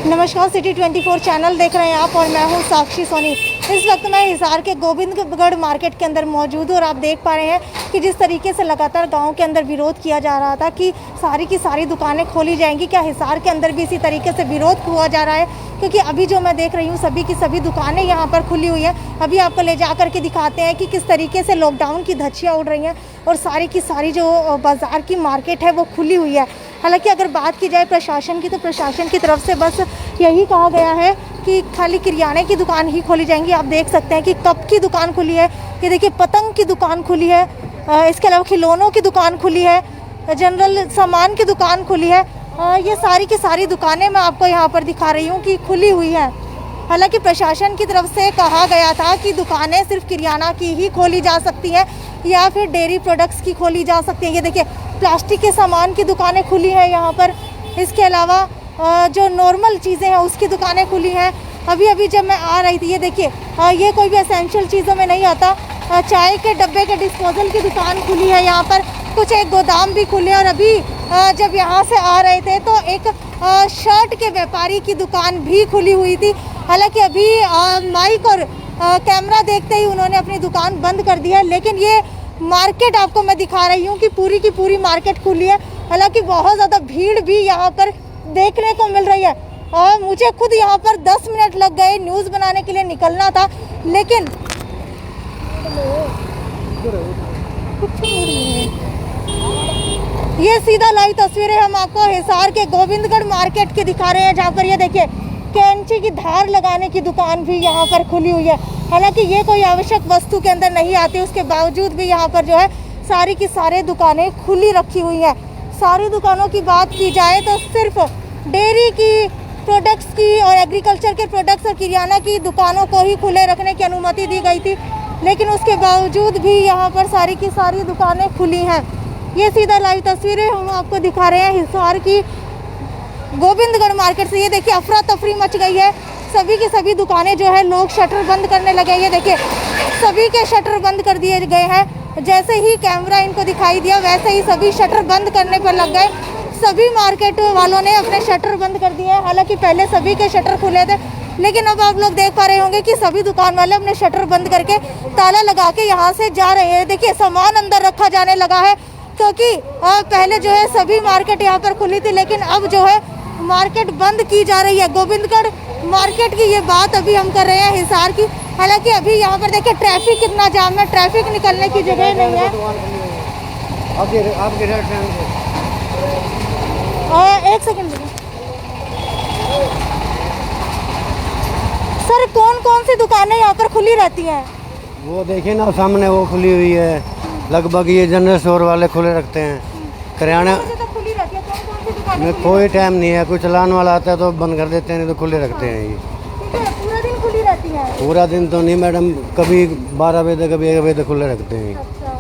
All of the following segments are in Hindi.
नमस्कार, सिटी 24 चैनल देख रहे हैं आप और मैं हूं साक्षी सोनी। इस वक्त मैं हिसार के गोविंदगढ़ मार्केट के अंदर मौजूद हूं और आप देख पा रहे हैं कि जिस तरीके से लगातार गांव के अंदर विरोध किया जा रहा था कि सारी की सारी दुकानें खोली जाएंगी, क्या हिसार के अंदर भी इसी तरीके से विरोध हुआ जा रहा है? क्योंकि अभी जो मैं देख रही हूँ सभी की सभी दुकानें यहाँ पर खुली हुई है। अभी आपको ले जा करके दिखाते हैं कि किस तरीके से लॉकडाउन की धज्जियाँ उड़ रही हैं और सारी की सारी जो बाज़ार की मार्केट है वो खुली हुई है। हालांकि अगर बात की जाए प्रशासन की, तो प्रशासन की तरफ से बस यही कहा गया है कि खाली किराने की दुकान ही खोली जाएंगी। आप देख सकते हैं कि कप की दुकान खुली है, ये देखिए पतंग की दुकान खुली है, इसके अलावा खिलौनों की दुकान खुली है, जनरल सामान की दुकान खुली है। ये सारी की सारी दुकानें मैं आपको यहाँ पर दिखा रही हूँ कि खुली हुई है। हालांकि प्रशासन की तरफ से कहा गया था कि दुकानें सिर्फ किराना की ही खोली जा सकती हैं या फिर डेयरी प्रोडक्ट्स की खोली जा सकती हैं। ये देखिए प्लास्टिक के सामान की दुकानें खुली हैं यहाँ पर, इसके अलावा जो नॉर्मल चीज़ें हैं उसकी दुकानें खुली हैं। अभी जब मैं आ रही थी ये देखिए ये कोई भी एसेंशियल चीज़ों में नहीं आता, चाय के डब्बे के डिस्पोजल की दुकान खुली है यहाँ पर, कुछ एक गोदाम भी खुले। और अभी जब यहाँ से आ रहे थे तो एक शर्ट के व्यापारी की दुकान भी खुली हुई थी। हालांकि अभी माइक और कैमरा देखते ही उन्होंने अपनी दुकान बंद कर दी है, लेकिन ये मार्केट आपको मैं दिखा रही हूँ कि पूरी की पूरी मार्केट खुली है। हालांकि बहुत ज़्यादा भीड़ भी यहाँ पर देखने को मिल रही है और मुझे खुद यहाँ पर 10 मिनट लग गए न्यूज़ बनाने के लिए निकलना था, लेकिन ये सीधा लाइव तस्वीरें हम आपको हिसार के गोविंदगढ़ मार्केट की दिखा रहे हैं, जहाँ पर ये देखिए कैंची की धार लगाने की दुकान भी यहाँ पर खुली हुई है। हालांकि ये कोई आवश्यक वस्तु के अंदर नहीं आती, उसके बावजूद भी यहाँ पर जो है सारी की सारी दुकानें खुली रखी हुई हैं। सारी दुकानों की बात की जाए तो सिर्फ डेयरी की प्रोडक्ट्स की और एग्रीकल्चर के प्रोडक्ट्स और किराना की दुकानों को ही खुले रखने की अनुमति दी गई थी, लेकिन उसके बावजूद भी यहाँ पर सारी की सारी दुकानें खुली हैं। ये सीधा लाइव तस्वीरें हम आपको दिखा रहे हैं हिसार की गोविंदगढ़ मार्केट से। ये देखिए अफरा तफरी मच गई है, सभी की सभी दुकानें जो है लोग शटर बंद करने लगे। ये देखिए सभी के शटर बंद कर दिए गए हैं, जैसे ही कैमरा इनको दिखाई दिया वैसे ही सभी शटर बंद करने पर लग गए। सभी मार्केट वालों ने अपने शटर बंद कर दिए हैं। हालांकि पहले सभी के शटर खुले थे, लेकिन अब आप लोग देख पा रहे होंगे कि सभी दुकान वाले अपने शटर बंद करके ताला लगा के यहाँ से जा रहे हैं। देखिए सामान अंदर रखा जाने लगा है, क्योंकि पहले जो है सभी मार्केट यहाँ पर खुली थी, लेकिन अब जो है मार्केट बंद की जा रही है। गोविंदगढ़ मार्केट की ये बात अभी हम कर रहे हैं हिसार की। हालांकि अभी यहाँ पर देखिए ट्रैफिक कितना जाम है, ट्रैफिक निकलने की जगह नहीं है। एक सेकंड सर, कौन कौन सी दुकानें यहाँ पर खुली रहती हैं? वो देखिए ना सामने वो खुली हुई है, लगभग ये जनरल स्टोर वाले खुले रखते हैं। किराना खुली रहती है, कौन कौन सी दुकानें? में कोई टाइम नहीं है, कोई चलाने वाला आता है तो बंद कर देते हैं, नहीं तो खुले रखते हैं। ये पूरा दिन खुली रहती है? पूरा दिन तो नहीं मैडम, कभी 12 बजे तक, कभी 1 बजे तक खुले रखते हैं। अच्छा,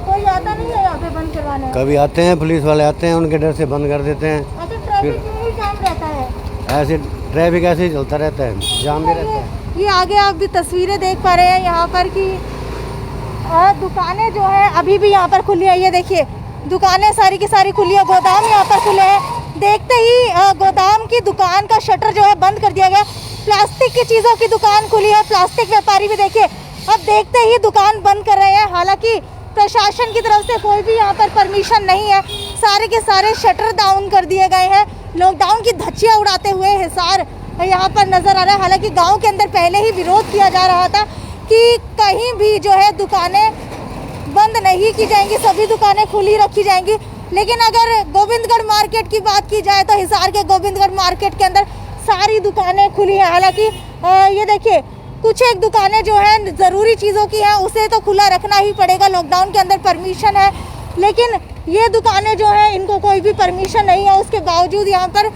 कोई आता नहीं है यहाँ पे बंद करवाने? कभी आते हैं, पुलिस वाले आते हैं, उनके डर से बंद कर देते हैं। अच्छा, ट्रैफिक में ही जाम रहता है? ऐसे ट्रैफिक ऐसे ही चलता रहता है, जाम भी रहता है। ये आगे आप भी तस्वीरें देख पा रहे हैं यहाँ पर कि दुकानें जो है अभी भी यहाँ पर खुली है। ये देखिए दुकानें सारी की सारी खुली है, गोदाम यहाँ पर खुले हैं। देखते ही गोदाम की दुकान का शटर जो है बंद कर दिया गया। प्लास्टिक की चीज़ों की दुकान खुली है, प्लास्टिक व्यापारी भी देखिए अब देखते ही दुकान बंद कर रहे हैं। हालांकि प्रशासन की तरफ से कोई भी यहाँ पर परमिशन नहीं है, सारे के सारे शटर डाउन कर दिए गए हैं। लॉकडाउन की धज्जियाँ उड़ाते हुए हिसार यहाँ पर नजर आ रहा है। हालांकि गांव के अंदर पहले ही विरोध किया जा रहा था कि कहीं भी जो है दुकानें बंद नहीं की जाएंगी, सभी दुकानें खुली रखी जाएंगी। लेकिन अगर गोविंदगढ़ मार्केट की बात की जाए तो हिसार के गोविंदगढ़ मार्केट के अंदर सारी दुकानें खुली हैं। हालांकि ये देखिए कुछ एक दुकानें जो है ज़रूरी चीज़ों की हैं, उसे तो खुला रखना ही पड़ेगा, लॉकडाउन के अंदर परमिशन है। लेकिन ये दुकानें जो हैं इनको कोई भी परमिशन नहीं है, उसके बावजूद यहाँ पर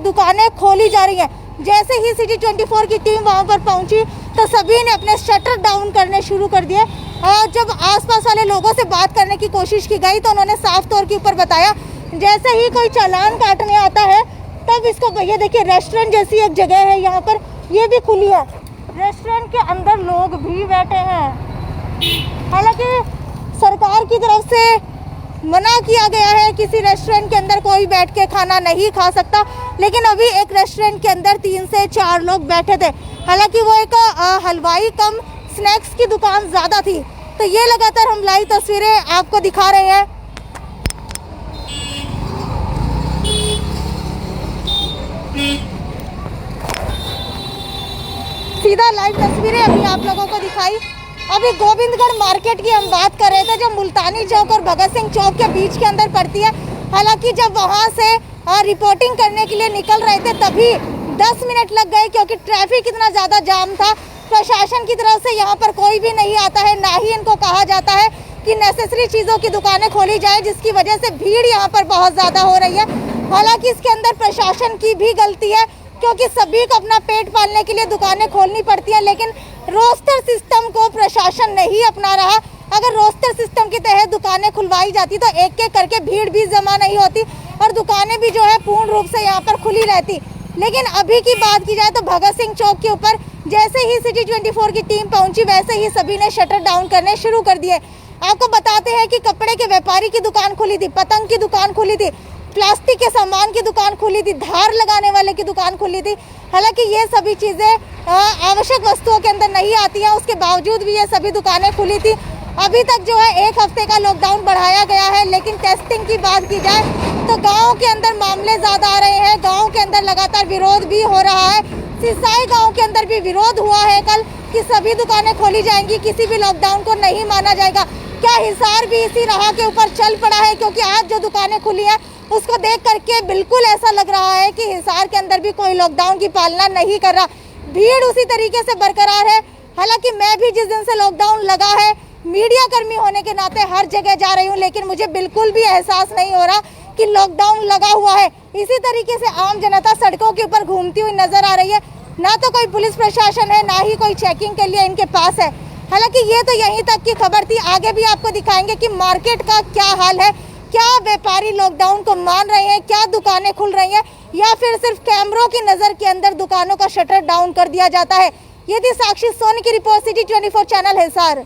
दुकानें खोली जा रही हैं। जैसे ही सिटी 24 की टीम वहाँ पर पहुँची तो सभी ने अपने शटर डाउन करने शुरू कर दिए। और जब आसपास वाले लोगों से बात करने की कोशिश की गई तो उन्होंने साफ तौर के ऊपर बताया, जैसे ही कोई चालान काटने आता है तब इसको, भैया देखिए रेस्टोरेंट जैसी एक जगह है यहाँ पर, ये भी खुली है, रेस्टोरेंट के अंदर लोग भी बैठे हैं। हालांकि सरकार की तरफ से मना किया गया है, किसी रेस्टोरेंट के अंदर कोई बैठ के खाना नहीं खा सकता। लेकिन अभी एक रेस्टोरेंट के अंदर 3 से 4 लोग बैठे थे। हालांकि वो एक हलवाई कम स्नैक्स की दुकान ज़्यादा थी। तो ये लगातार हम लाइव तस्वीरें आपको दिखा रहे हैं। सीधा लाइव तस्वीरें अभी आप लोगों को दिखाई। अभी गोविंदगढ़ मार्केट की हम बात कर रहे थे, जो मुल्तानी चौक और भगत सिंह चौक के बीच के अंदर पड़ती है। हालांकि जब वहां से रिपोर्टिंग करने के लिए निकल रहे थे तभी 10 मिनट लग गए, क्योंकि ट्रैफिक इतना ज़्यादा जाम था। प्रशासन की तरफ से यहाँ पर कोई भी नहीं आता है, ना ही इनको कहा जाता है कि नेसेसरी चीज़ों की दुकानें खोली जाए, जिसकी वजह से भीड़ यहाँ पर बहुत ज़्यादा हो रही है। हालांकि इसके अंदर प्रशासन की भी गलती है, क्योंकि सभी को अपना पेट पालने के लिए दुकानें खोलनी पड़ती हैं। लेकिन रोस्टर सिस्टम को प्रशासन नहीं अपना रहा। अगर रोस्टर सिस्टम के तहत दुकानें खुलवाई जाती तो एक एक करके भीड़ भी जमा नहीं होती और दुकानें भी जो है पूर्ण रूप से यहाँ पर खुली रहती। लेकिन अभी की बात की जाए तो भगत सिंह चौक के ऊपर जैसे ही सिटी 24 की टीम पहुंची, वैसे ही सभी ने शटर डाउन करने शुरू कर दिए। आपको बताते हैं कि कपड़े के व्यापारी की दुकान खुली थी, पतंग की दुकान खुली थी, प्लास्टिक के सामान की दुकान खुली थी, धार लगाने वाले की दुकान खुली थी। हालांकि ये सभी चीज़ें आवश्यक वस्तुओं के अंदर नहीं आती हैं, उसके बावजूद भी ये सभी दुकानें खुली थी। अभी तक जो है 1 हफ्ते का लॉकडाउन बढ़ाया गया है। लेकिन टेस्टिंग की बात की जाए तो गाँव के अंदर मामले ज़्यादा आ रहे हैं। गाँव के अंदर लगातार विरोध भी हो रहा है। सिसाई गाँव के अंदर भी विरोध हुआ है कल कि सभी दुकानें खोली जाएंगी, किसी भी लॉकडाउन को नहीं माना जाएगा। क्या हिसार भी इसी राह के ऊपर चल पड़ा है? क्योंकि आज जो दुकानें खुली हैं उसको देख करके बिल्कुल ऐसा लग रहा है कि हिसार के अंदर भी कोई लॉकडाउन की पालना नहीं कर रहा। भीड़ उसी तरीके से बरकरार है। हालांकि मैं भी जिस दिन से लॉकडाउन लगा है, मीडिया कर्मी होने के नाते हर जगह जा रही हूँ, लेकिन मुझे बिल्कुल भी एहसास नहीं हो रहा कि लॉकडाउन लगा हुआ है। इसी तरीके से आम जनता सड़कों के ऊपर घूमती हुई नजर आ रही है। ना तो कोई पुलिस प्रशासन है, ना ही कोई चेकिंग के लिए इनके पास है। हालांकि ये तो यहीं तक की खबर थी। आगे भी आपको दिखाएंगे कि मार्केट का क्या हाल है, क्या व्यापारी लॉकडाउन को मान रहे हैं, क्या दुकानें खुल रही हैं, या फिर सिर्फ कैमरों की नज़र के अंदर दुकानों का शटर डाउन कर दिया जाता है। ये थी साक्षी सोनी की रिपोर्ट, सिटी 24 चैनल हिसार।